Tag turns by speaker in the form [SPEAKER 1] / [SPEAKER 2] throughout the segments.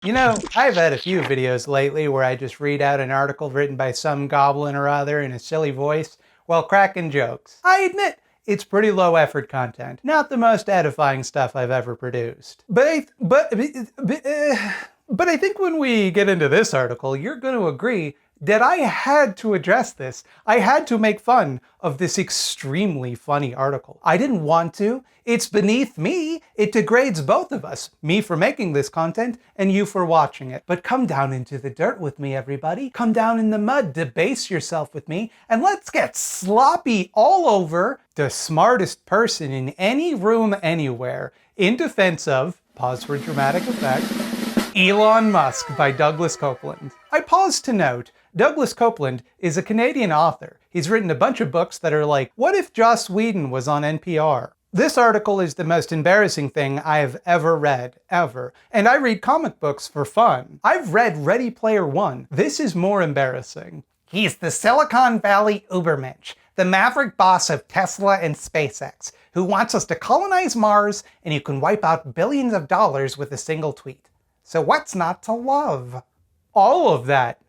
[SPEAKER 1] You know, I've had a few videos lately where I just read out an article written by some goblin or other in a silly voice while cracking jokes. I admit, it's pretty low effort content. Not the most edifying stuff I've ever produced. But I think when we get into this article, you're going to agree that I had to address this. I had to make fun of this extremely funny article. I didn't want to. It's beneath me. It degrades both of us. Me for making this content and you for watching it. But come down into the dirt with me, everybody. Come down in the mud, debase yourself with me, and let's get sloppy all over the smartest person in any room anywhere in defense of, pause for dramatic effect, Elon Musk by Douglas Copeland. I pause to note, Douglas Copeland is a Canadian author. He's written a bunch of books that are like, what if Joss Whedon was on NPR? This article is the most embarrassing thing I have ever read, ever. And I read comic books for fun. I've read Ready Player One. This is more embarrassing. He's the Silicon Valley Ubermensch, the maverick boss of Tesla and SpaceX, who wants us to colonize Mars and who can wipe out billions of dollars with a single tweet. So what's not to love? All of that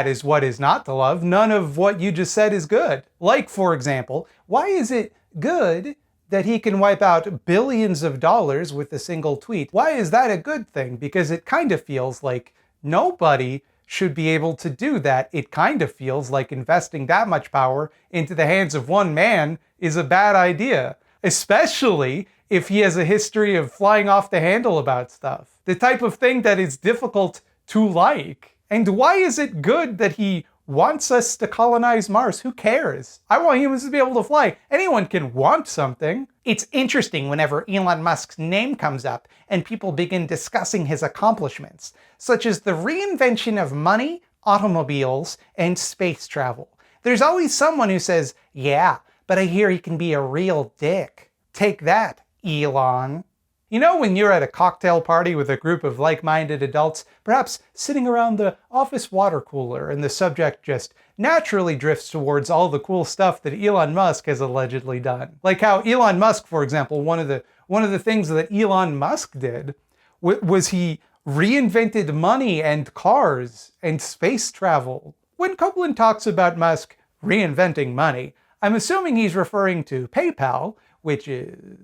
[SPEAKER 1] is what is not to love. None of what you just said is good. Like, for example, why is it good that he can wipe out billions of dollars with a single tweet? Why is that a good thing? Because it kind of feels like nobody should be able to do that. It kind of feels like investing that much power into the hands of one man is a bad idea, especially if he has a history of flying off the handle about stuff. The type of thing that is difficult to like. And why is it good that he wants us to colonize Mars? Who cares? I want humans to be able to fly. Anyone can want something. It's interesting whenever Elon Musk's name comes up and people begin discussing his accomplishments, such as the reinvention of money, automobiles, and space travel. There's always someone who says, yeah, but I hear he can be a real dick. Take that, Elon. You know when you're at a cocktail party with a group of like-minded adults, perhaps sitting around the office water cooler, and the subject just naturally drifts towards all the cool stuff that Elon Musk has allegedly done. Like how Elon Musk, for example, one of the things that Elon Musk did was he reinvented money and cars and space travel. When Copeland talks about Musk reinventing money, I'm assuming he's referring to PayPal, which is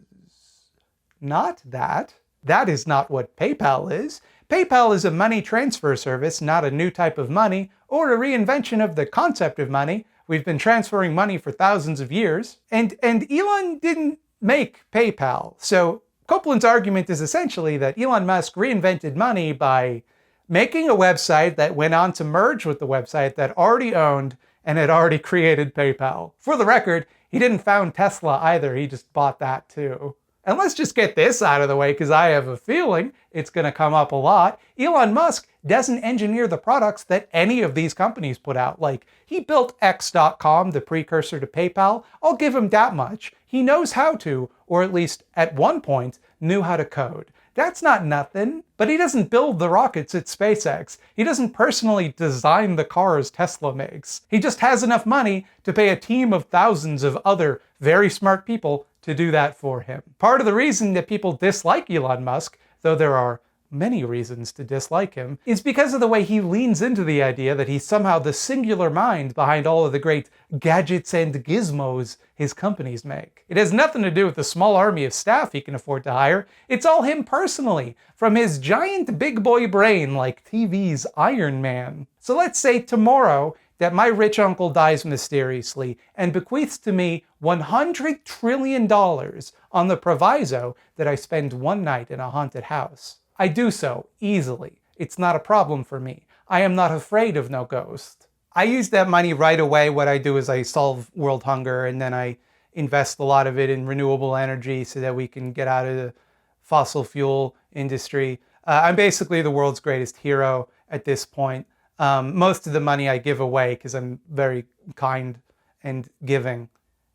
[SPEAKER 1] not that. That is not what PayPal is. PayPal is a money transfer service, not a new type of money, or a reinvention of the concept of money. We've been transferring money for thousands of years. And Elon didn't make PayPal. So Copeland's argument is essentially that Elon Musk reinvented money by making a website that went on to merge with the website that already owned and had already created PayPal. For the record, he didn't found Tesla either. He just bought that too. And let's just get this out of the way because I have a feeling it's going to come up a lot. Elon Musk doesn't engineer the products that any of these companies put out. Like, he built X.com, the precursor to PayPal. I'll give him that much. He knows how to, or at least at one point, knew how to code. That's not nothing. But he doesn't build the rockets at SpaceX. He doesn't personally design the cars Tesla makes. He just has enough money to pay a team of thousands of other very smart people to do that for him. Part of the reason that people dislike Elon Musk, though there are many reasons to dislike him, is because of the way he leans into the idea that he's somehow the singular mind behind all of the great gadgets and gizmos his companies make. It has nothing to do with the small army of staff he can afford to hire. It's all him personally, from his giant big boy brain like TV's Iron Man. So let's say tomorrow that my rich uncle dies mysteriously and bequeaths to me $100 trillion on the proviso that I spend one night in a haunted house. I do so easily. It's not a problem for me. I am not afraid of no ghost. I use that money right away. What I do is I solve world hunger and then I invest a lot of it in renewable energy so that we can get out of the fossil fuel industry. I'm basically the world's greatest hero at this point. Most of the money I give away because I'm very kind and giving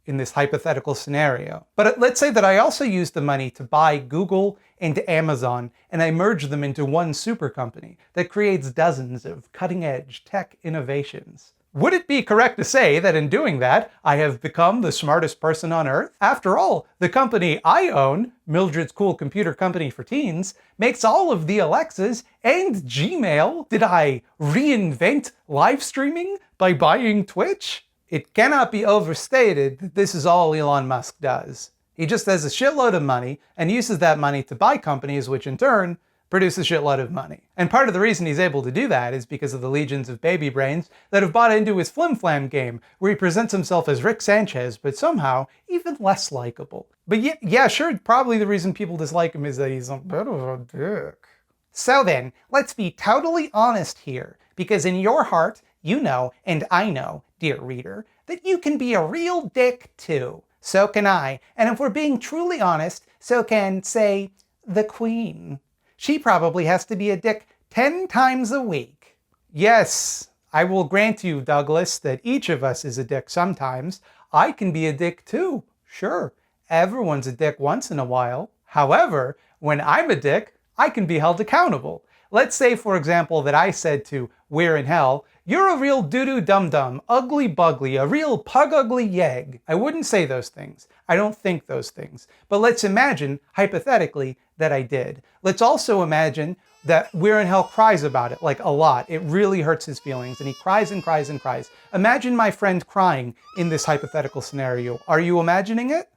[SPEAKER 1] in this hypothetical scenario. But let's say that I also use the money to buy Google and Amazon and I merge them into one super company that creates dozens of cutting-edge tech innovations. Would it be correct to say that in doing that, I have become the smartest person on Earth? After all, the company I own, Mildred's Cool Computer Company for Teens, makes all of the Alexas and Gmail. Did I reinvent live streaming by buying Twitch? It cannot be overstated that this is all Elon Musk does. He just has a shitload of money and uses that money to buy companies, which in turn produce a shitload of money. And part of the reason he's able to do that is because of the legions of baby brains that have bought into his flim-flam game, where he presents himself as Rick Sanchez, but somehow even less likable. But yeah, sure, probably the reason people dislike him is that he's a bit of a dick. So then, let's be totally honest here, because in your heart, you know, and I know, dear reader, that you can be a real dick too. So can I. And if we're being truly honest, so can, say, the Queen. She probably has to be a dick 10 times a week. Yes, I will grant you, Douglas, that each of us is a dick sometimes. I can be a dick too. Sure, everyone's a dick once in a while. However, when I'm a dick, I can be held accountable. Let's say, for example, that I said to We're in Hell, "You're a real doo-doo dum-dum, ugly bugly, a real pug-ugly yegg." I wouldn't say those things. I don't think those things. But let's imagine, hypothetically, that I did. Let's also imagine that We're in Hell cries about it, like a lot. It really hurts his feelings, and he cries and cries and cries. Imagine my friend crying in this hypothetical scenario. Are you imagining it?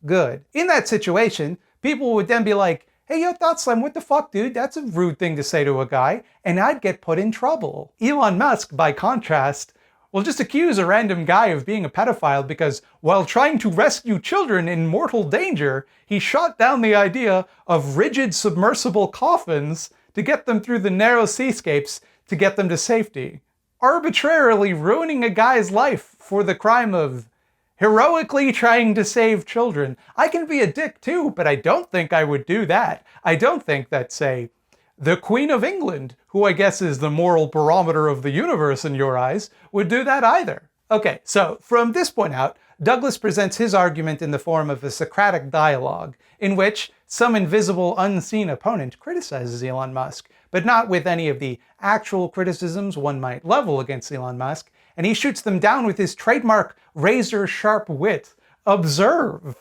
[SPEAKER 1] Good. In that situation, people would then be like, "Hey, yo, Thought Slam, what the fuck, dude? That's a rude thing to say to a guy," and I'd get put in trouble. Elon Musk, by contrast, will just accuse a random guy of being a pedophile because, while trying to rescue children in mortal danger, he shot down the idea of rigid submersible coffins to get them through the narrow seascapes to get them to safety. Arbitrarily ruining a guy's life for the crime of heroically trying to save children. I can be a dick too, but I don't think I would do that. I don't think that, say, the Queen of England, who I guess is the moral barometer of the universe in your eyes, would do that either. Okay, so from this point out, Douglas presents his argument in the form of a Socratic dialogue, in which some invisible, unseen opponent criticizes Elon Musk, but not with any of the actual criticisms one might level against Elon Musk, and he shoots them down with his trademark razor-sharp wit. Observe.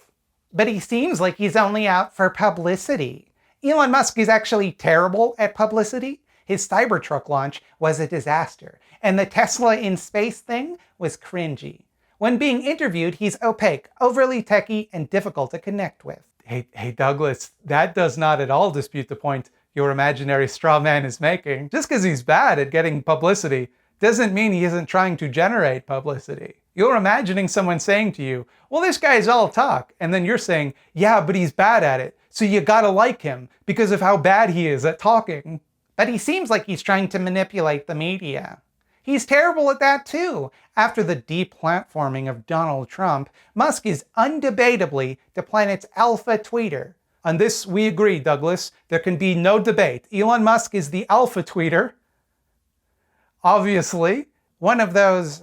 [SPEAKER 1] But he seems like he's only out for publicity. Elon Musk is actually terrible at publicity. His Cybertruck launch was a disaster, and the Tesla in space thing was cringy. When being interviewed, he's opaque, overly techy, and difficult to connect with. Hey Douglas, that does not at all dispute the point your imaginary straw man is making. Just because he's bad at getting publicity doesn't mean he isn't trying to generate publicity. You're imagining someone saying to you, "Well, this guy's all talk," and then you're saying, "Yeah, but he's bad at it, so you gotta like him because of how bad he is at talking." But he seems like he's trying to manipulate the media. He's terrible at that too. After the deplatforming of Donald Trump, Musk is undebatably the planet's alpha tweeter. On this, we agree, Douglas. There can be no debate. Elon Musk is the alpha tweeter. Obviously, one of those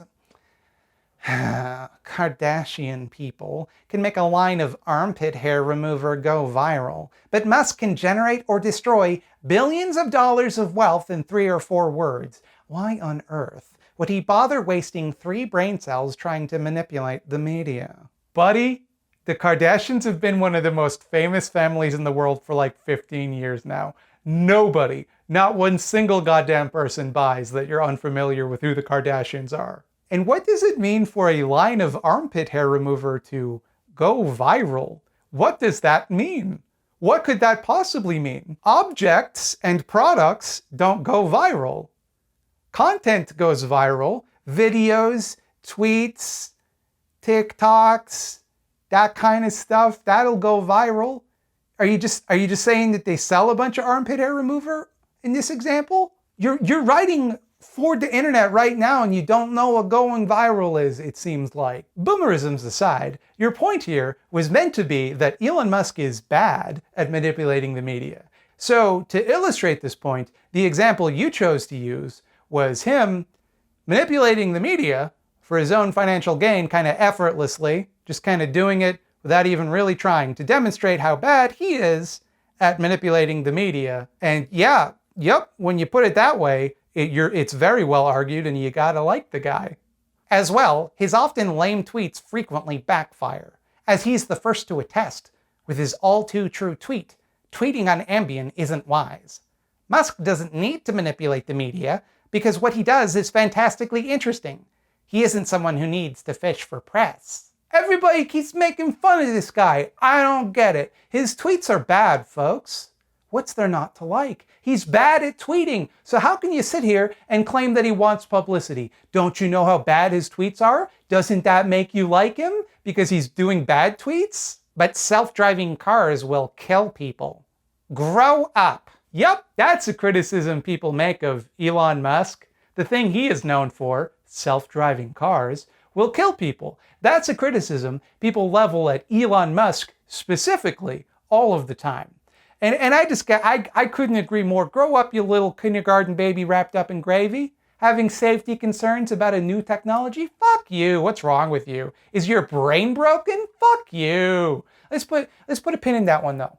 [SPEAKER 1] Kardashian people can make a line of armpit hair remover go viral, but Musk can generate or destroy billions of dollars of wealth in 3 or 4 words. Why on earth would he bother wasting 3 brain cells trying to manipulate the media? Buddy, the Kardashians have been one of the most famous families in the world for like 15 years now. Nobody, not one single goddamn person buys that you're unfamiliar with who the Kardashians are. And what does it mean for a line of armpit hair remover to go viral? What does that mean? What could that possibly mean? Objects and products don't go viral. Content goes viral. Videos, tweets, TikToks, that kind of stuff, that'll go viral. Are you just saying that they sell a bunch of armpit hair remover in this example? You're writing for the internet right now and you don't know what going viral is, it seems like. Boomerisms aside, your point here was meant to be that Elon Musk is bad at manipulating the media. So to illustrate this point, the example you chose to use was him manipulating the media for his own financial gain kind of effortlessly, just kind of doing it without even really trying to demonstrate how bad he is at manipulating the media. And when you put it that way, it's very well argued and you gotta like the guy. As well, his often lame tweets frequently backfire, as he's the first to attest with his all-too-true tweet, "Tweeting on Ambien isn't wise." Musk doesn't need to manipulate the media, because what he does is fantastically interesting. He isn't someone who needs to fish for press. Everybody keeps making fun of this guy. I don't get it. His tweets are bad, folks. What's there not to like? He's bad at tweeting. So how can you sit here and claim that he wants publicity? Don't you know how bad his tweets are? Doesn't that make you like him because he's doing bad tweets? But self-driving cars will kill people. Grow up. Yep, that's a criticism people make of Elon Musk. The thing he is known for, self-driving cars, will kill people. That's a criticism people level at Elon Musk specifically all of the time. And I couldn't agree more. Grow up, you little kindergarten baby wrapped up in gravy. Having safety concerns about a new technology? Fuck you. What's wrong with you? Is your brain broken? Fuck you. Let's put a pin in that one though.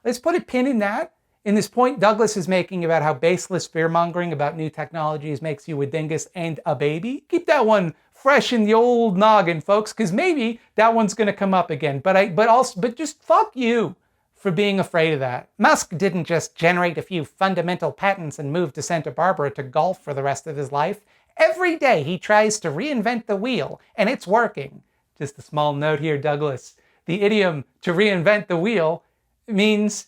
[SPEAKER 1] Let's put a pin in that. In this point Douglas is making about how baseless fear-mongering about new technologies makes you a dingus and a baby. Keep that one fresh in the old noggin, folks, because maybe that one's going to come up again. But just fuck you for being afraid of that. Musk didn't just generate a few fundamental patents and move to Santa Barbara to golf for the rest of his life. Every day he tries to reinvent the wheel, and it's working. Just a small note here, Douglas. The idiom to reinvent the wheel means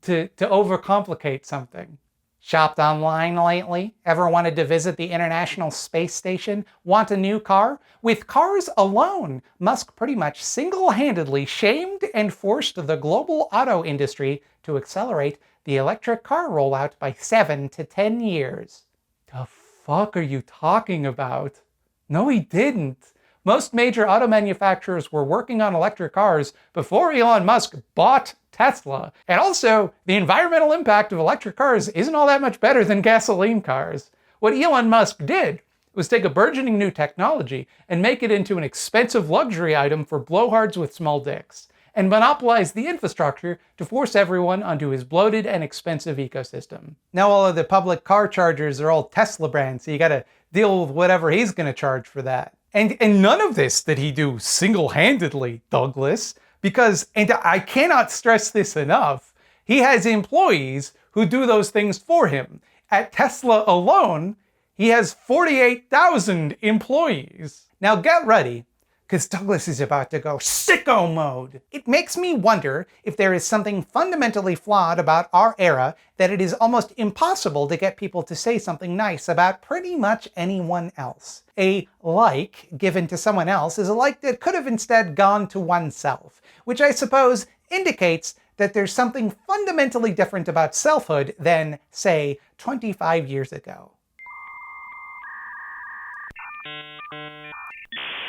[SPEAKER 1] to overcomplicate something. Shopped online lately? Ever wanted to visit the International Space Station? Want a new car? With cars alone, Musk pretty much single-handedly shamed and forced the global auto industry to accelerate the electric car rollout by 7 to 10 years. The fuck are you talking about? No, he didn't. Most major auto manufacturers were working on electric cars before Elon Musk bought Tesla. And also, the environmental impact of electric cars isn't all that much better than gasoline cars. What Elon Musk did was take a burgeoning new technology and make it into an expensive luxury item for blowhards with small dicks, and monopolize the infrastructure to force everyone onto his bloated and expensive ecosystem. Now all of the public car chargers are all Tesla brands, so you gotta deal with whatever he's gonna charge for that. And none of this did he do single-handedly, Douglas. Because, and I cannot stress this enough, he has employees who do those things for him. At Tesla alone, he has 48,000 employees. Now get ready, because Douglas is about to go sicko mode. It makes me wonder if there is something fundamentally flawed about our era that it is almost impossible to get people to say something nice about pretty much anyone else. A like given to someone else is a like that could have instead gone to oneself, which I suppose indicates that there's something fundamentally different about selfhood than, say, 25 years ago.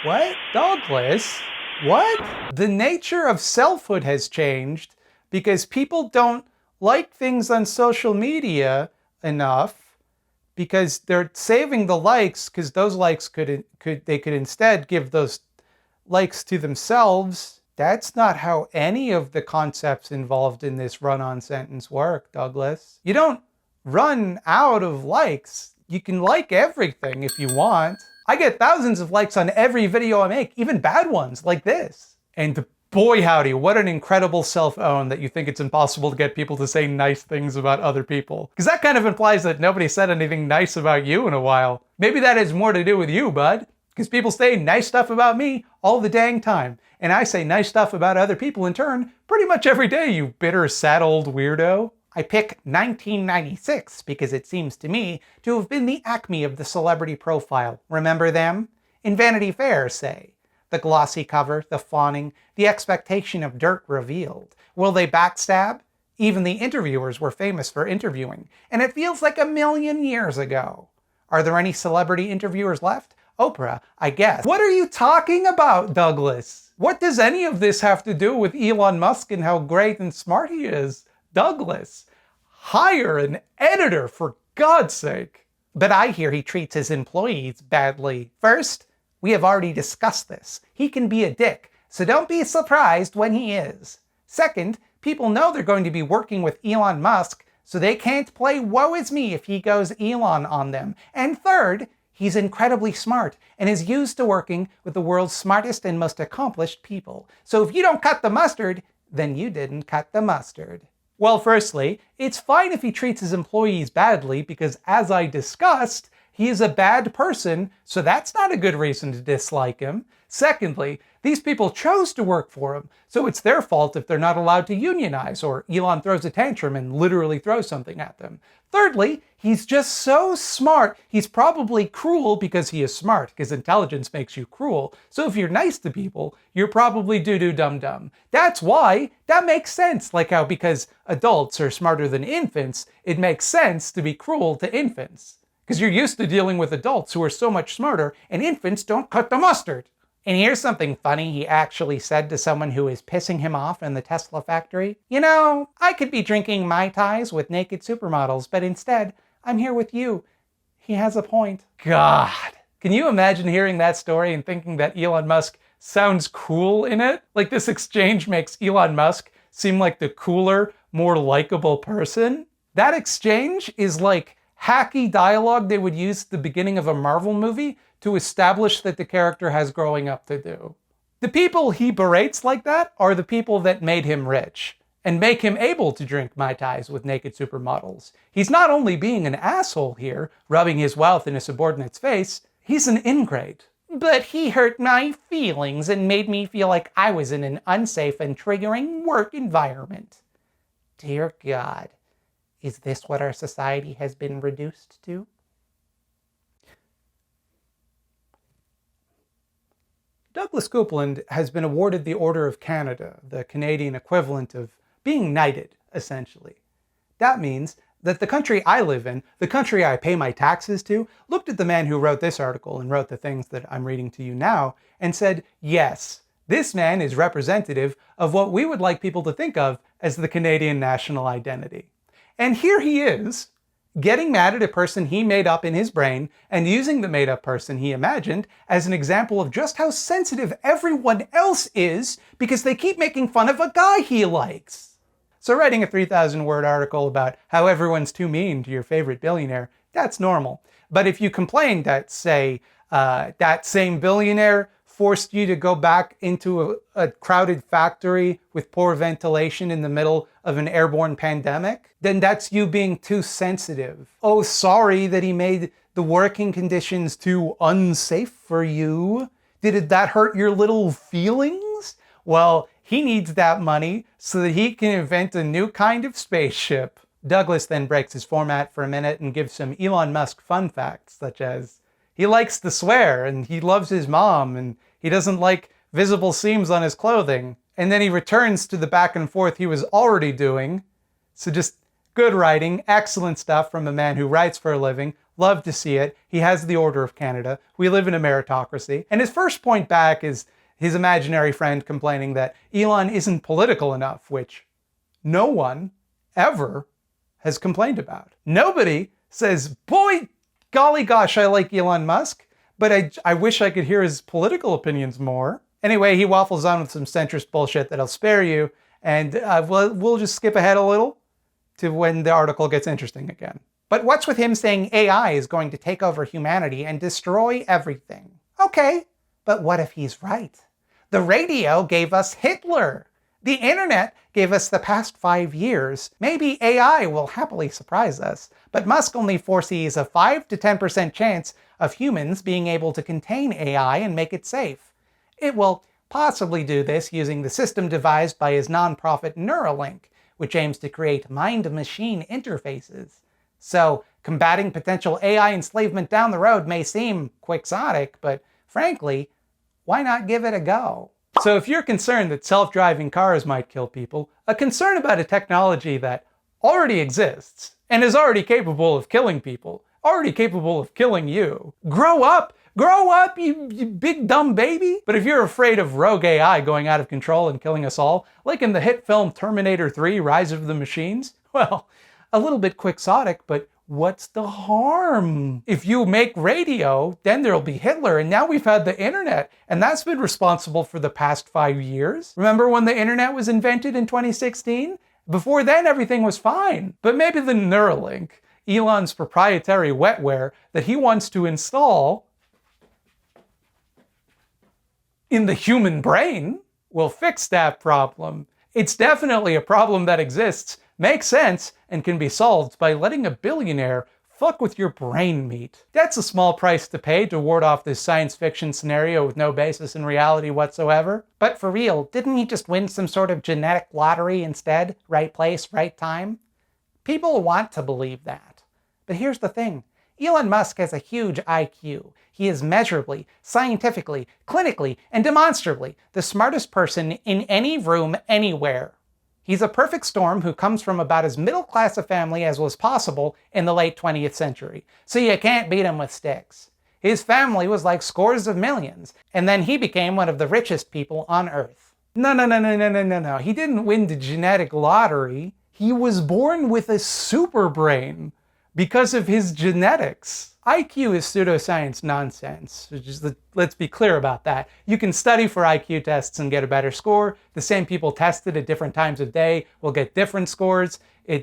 [SPEAKER 1] What? Douglas? What? The nature of selfhood has changed because people don't like things on social media enough because they're saving the likes because those likes could instead give those likes to themselves. That's not how any of the concepts involved in this run-on sentence work, Douglas. You don't run out of likes. You can like everything if you want. I get thousands of likes on every video I make, even bad ones like this. And boy howdy, what an incredible self-own that you think it's impossible to get people to say nice things about other people. Because that kind of implies that nobody said anything nice about you in a while. Maybe that has more to do with you, bud. Because people say nice stuff about me all the dang time. And I say nice stuff about other people in turn pretty much every day, you bitter, sad old weirdo. I pick 1996 because it seems to me to have been the acme of the celebrity profile. Remember them? In Vanity Fair, say. The glossy cover, the fawning, the expectation of dirt revealed. Will they backstab? Even the interviewers were famous for interviewing, and it feels like a million years ago. Are there any celebrity interviewers left? Oprah, I guess. What are you talking about, Douglas? What does any of this have to do with Elon Musk and how great and smart he is? Douglas, hire an editor for God's sake. But I hear he treats his employees badly. First, we have already discussed this. He can be a dick, so don't be surprised when he is. Second, people know they're going to be working with Elon Musk, so they can't play woe is me if he goes Elon on them. And third, He's incredibly smart and is used to working with the world's smartest and most accomplished people. So if you don't cut the mustard, then you didn't cut the mustard. Well, firstly, it's fine if he treats his employees badly because, as I discussed, he is a bad person, so that's not a good reason to dislike him. Secondly, these people chose to work for him, so it's their fault if they're not allowed to unionize or Elon throws a tantrum and literally throws something at them. Thirdly, he's just so smart. He's probably cruel because he is smart, because intelligence makes you cruel. So if you're nice to people, you're probably doo-doo-dum-dum. That's why that makes sense. Like how because adults are smarter than infants, it makes sense to be cruel to infants. Because you're used to dealing with adults who are so much smarter, and infants don't cut the mustard. And here's something funny he actually said to someone who is pissing him off in the Tesla factory. You know, I could be drinking Mai Tais with naked supermodels, but instead, I'm here with you. He has a point. God. Can you imagine hearing that story and thinking that Elon Musk sounds cool in it? Like this exchange makes Elon Musk seem like the cooler, more likable person? That exchange is like hacky dialogue they would use at the beginning of a Marvel movie to establish that the character has growing up to do. The people he berates like that are the people that made him rich and make him able to drink Mai Tais with naked supermodels. He's not only being an asshole here, rubbing his wealth in a subordinate's face, he's an ingrate. But he hurt my feelings and made me feel like I was in an unsafe and triggering work environment. Dear God, is this what our society has been reduced to? Douglas Coupland has been awarded the Order of Canada, the Canadian equivalent of being knighted, essentially. That means that the country I live in, the country I pay my taxes to, looked at the man who wrote this article and wrote the things that I'm reading to you now and said, yes, this man is representative of what we would like people to think of as the Canadian national identity. And here he is, getting mad at a person he made up in his brain and using the made-up person he imagined as an example of just how sensitive everyone else is because they keep making fun of a guy he likes. So writing a 3,000-word article about how everyone's too mean to your favorite billionaire, that's normal. But if you complain that, say, that same billionaire forced you to go back into a crowded factory with poor ventilation in the middle of an airborne pandemic, then that's you being too sensitive. Oh, sorry that he made the working conditions too unsafe for you. Did that hurt your little feelings? Well, he needs that money so that he can invent a new kind of spaceship. Douglas then breaks his format for a minute and gives some Elon Musk fun facts, such as he likes to swear, and he loves his mom, and he doesn't like visible seams on his clothing. And then he returns to the back and forth he was already doing. So just good writing, excellent stuff from a man who writes for a living. Love to see it. He has the Order of Canada. We live in a meritocracy. And his first point back is his imaginary friend complaining that Elon isn't political enough, which no one ever has complained about. Nobody says, boy, golly gosh, I like Elon Musk, but I wish I could hear his political opinions more. Anyway, he waffles on with some centrist bullshit that I'll spare you, and we'll just skip ahead a little to when the article gets interesting again. But what's with him saying AI is going to take over humanity and destroy everything? Okay, but what if he's right? The radio gave us Hitler. The internet gave us the past 5 years. Maybe AI will happily surprise us, but Musk only foresees a 5 to 10% chance of humans being able to contain AI and make it safe. It will possibly do this using the system devised by his nonprofit Neuralink, which aims to create mind-machine interfaces. So, combating potential AI enslavement down the road may seem quixotic, but frankly, why not give it a go? So if you're concerned that self-driving cars might kill people, a concern about a technology that already exists and is already capable of killing people, already capable of killing you, grow up, you big dumb baby. But if you're afraid of rogue AI going out of control and killing us all, like in the hit film Terminator 3, Rise of the Machines, well, a little bit quixotic, but what's the harm? If you make radio, then there'll be Hitler, and now we've had the internet, and that's been responsible for the past 5 years. Remember when the internet was invented in 2016? Before then, everything was fine. But maybe the Neuralink Elon's proprietary wetware that he wants to install in the human brain will fix that problem. It's definitely a problem that exists, makes sense, and can be solved by letting a billionaire fuck with your brain meat. That's a small price to pay to ward off this science fiction scenario with no basis in reality whatsoever. But for real, didn't he just win some sort of genetic lottery instead? Right place, right time? People want to believe that. But here's the thing. Elon Musk has a huge IQ. He is measurably, scientifically, clinically, and demonstrably the smartest person in any room anywhere. He's a perfect storm who comes from about as middle class a family as was possible in the late 20th century, so you can't beat him with sticks. His family was like scores of millions, and then he became one of the richest people on Earth. No. He didn't win the genetic lottery. He was born with a super brain because of his genetics. IQ is pseudoscience nonsense. Let's be clear about that. You can study for IQ tests and get a better score. The same people tested at different times of day will get different scores.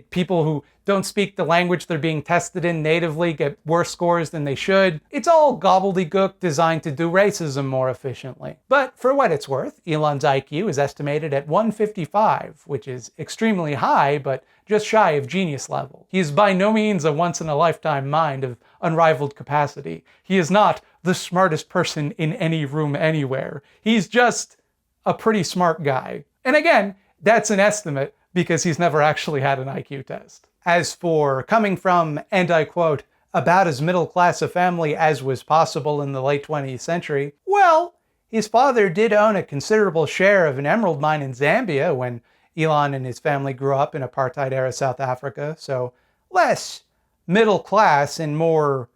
[SPEAKER 1] People who don't speak the language they're being tested in natively get worse scores than they should. It's all gobbledygook designed to do racism more efficiently. But for what it's worth, Elon's IQ is estimated at 155, which is extremely high, but just shy of genius level. He is by no means a once-in-a-lifetime mind of unrivaled capacity. He is not the smartest person in any room anywhere. He's just a pretty smart guy. And again, that's an estimate because he's never actually had an IQ test. As for coming from, and I quote, about as middle class a family as was possible in the late 20th century, well, his father did own a considerable share of an emerald mine in Zambia when Elon and his family grew up in apartheid-era South Africa, so less middle class and more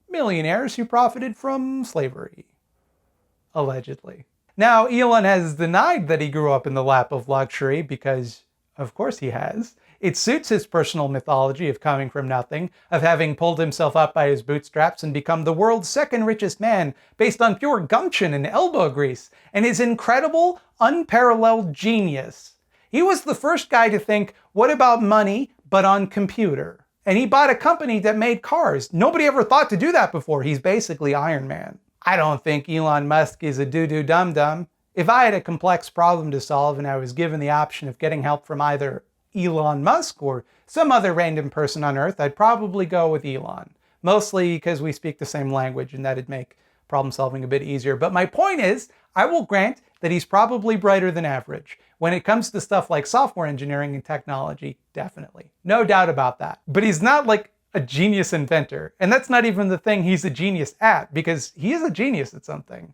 [SPEAKER 1] millionaires who profited from slavery. Allegedly. Now, Elon has denied that he grew up in the lap of luxury because, of course he has. It suits his personal mythology of coming from nothing, of having pulled himself up by his bootstraps and become the world's second richest man based on pure gumption and elbow grease, and his incredible, unparalleled genius. He was the first guy to think, what about money, but on computer? And he bought a company that made cars. Nobody ever thought to do that before. He's basically Iron Man. I don't think Elon Musk is a doo-doo dum-dum. If I had a complex problem to solve and I was given the option of getting help from either Elon Musk or some other random person on Earth, I'd probably go with Elon. Mostly because we speak the same language and that'd make problem solving a bit easier. But my point is, I will grant that he's probably brighter than average. When it comes to stuff like software engineering and technology, definitely. No doubt about that. But he's not like a genius inventor. And that's not even the thing he's a genius at, because he is a genius at something.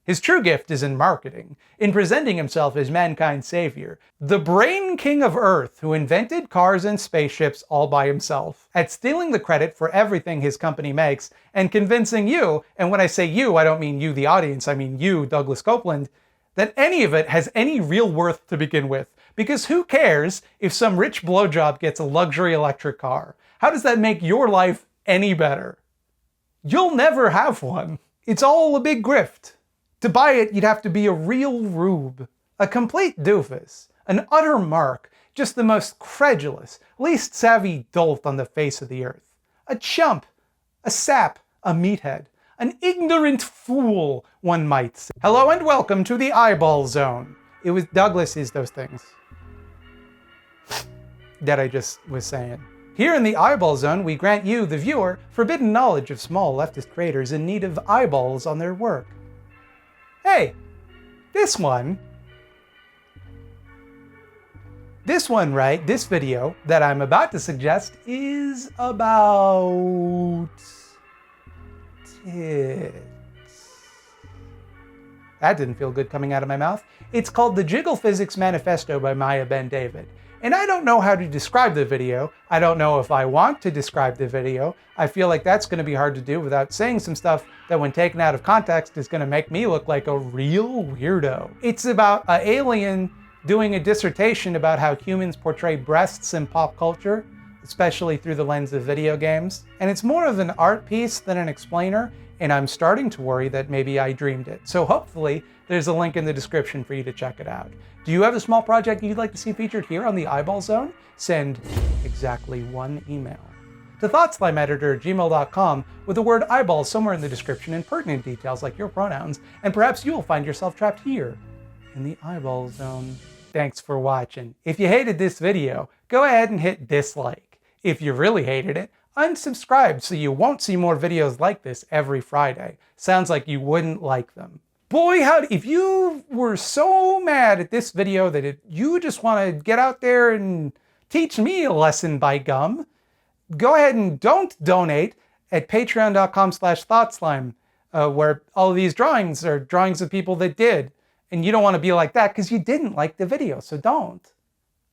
[SPEAKER 1] His true gift is in marketing, in presenting himself as mankind's savior, the brain king of Earth who invented cars and spaceships all by himself, at stealing the credit for everything his company makes and convincing you, and when I say you, I don't mean you, the audience, I mean you, Douglas Copeland, that any of it has any real worth to begin with. Because who cares if some rich blowjob gets a luxury electric car? How does that make your life any better? You'll never have one. It's all a big grift. To buy it, you'd have to be a real rube, a complete doofus, an utter mark, just the most credulous, least savvy dolt on the face of the earth. A chump, a sap, a meathead, an ignorant fool, one might say. Hello and welcome to the Eyeball Zone. Douglas is those things that I just was saying. Here in the Eyeball Zone, we grant you, the viewer, forbidden knowledge of small leftist creators in need of eyeballs on their work. Hey, this one, right, this video that I'm about to suggest is about tits. That didn't feel good coming out of my mouth. It's called the Jiggle Physics Manifesto by Maya Ben David. And I don't know how to describe the video. I don't know if I want to describe the video. I feel like that's going to be hard to do without saying some stuff that when taken out of context is going to make me look like a real weirdo. It's about an alien doing a dissertation about how humans portray breasts in pop culture, especially through the lens of video games. And it's more of an art piece than an explainer, and I'm starting to worry that maybe I dreamed it. So hopefully there's a link in the description for you to check it out. Do you have a small project you'd like to see featured here on the Eyeball Zone? Send exactly one email to thoughtslimeeditor@gmail.com with the word eyeballs somewhere in the description and pertinent details like your pronouns, and perhaps you'll find yourself trapped here in the eyeball zone. Thanks for watching. If you hated this video, go ahead and hit dislike. If you really hated it, unsubscribe so you won't see more videos like this every Friday. Sounds like you wouldn't like them. Boy, howdy, if you were so mad at this video that you just want to get out there and teach me a lesson by gum, go ahead and don't donate at patreon.com/thoughtslime, where all of these drawings are drawings of people that did. And you don't want to be like that because you didn't like the video, so don't.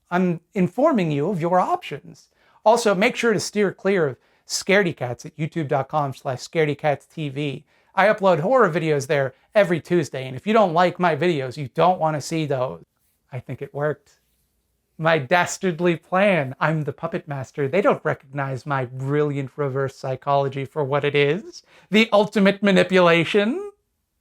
[SPEAKER 1] I'm informing you of your options. Also, make sure to steer clear of Scaredy Cats at youtube.com/scaredycatstv. I upload horror videos there every Tuesday, and if you don't like my videos, you don't want to see those. I think it worked. My dastardly plan. I'm the puppet master. They don't recognize my brilliant reverse psychology for what it is. The ultimate manipulation.